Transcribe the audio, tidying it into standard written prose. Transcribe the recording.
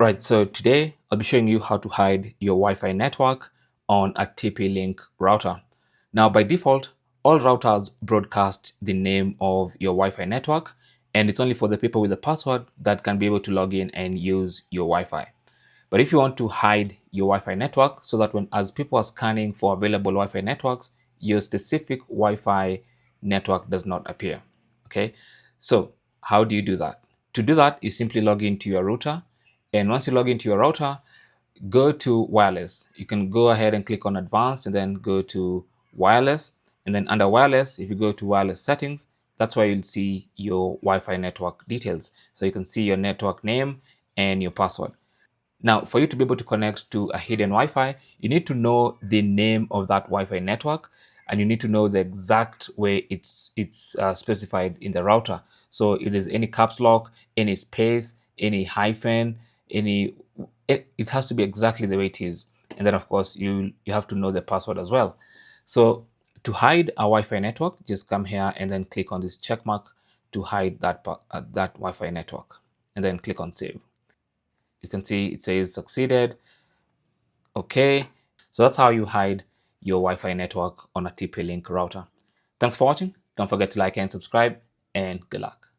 Right, so today I'll be showing you how to hide your Wi-Fi network on a TP-Link router. Now, by default, all routers broadcast the name of your Wi-Fi network, and it's only for the people with the password that can be able to log in and use your Wi-Fi. But if you want to hide your Wi-Fi network so that as people are scanning for available Wi-Fi networks, your specific Wi-Fi network does not appear. Okay, so how do you do that? To do that, you simply log into your router. And once you log into your router, go to wireless. You can go ahead and click on advanced and then go to wireless. And then under wireless, if you go to wireless settings, that's where you'll see your Wi-Fi network details. So you can see your network name and your password. Now, for you to be able to connect to a hidden Wi-Fi, you need to know the name of that Wi-Fi network, and you need to know the exact way it's specified in the router. So if there's any caps lock, any space, any hyphen, it has to be exactly the way it is. And then, of course, you have to know the password as well. So to hide a Wi-Fi network, just come here and then click on this check mark to hide that Wi-Fi network, and then click on save. You can see it says succeeded. Okay. So that's how you hide your Wi-Fi network on a TP-Link router. Thanks for watching. Don't forget to like and subscribe, and good luck.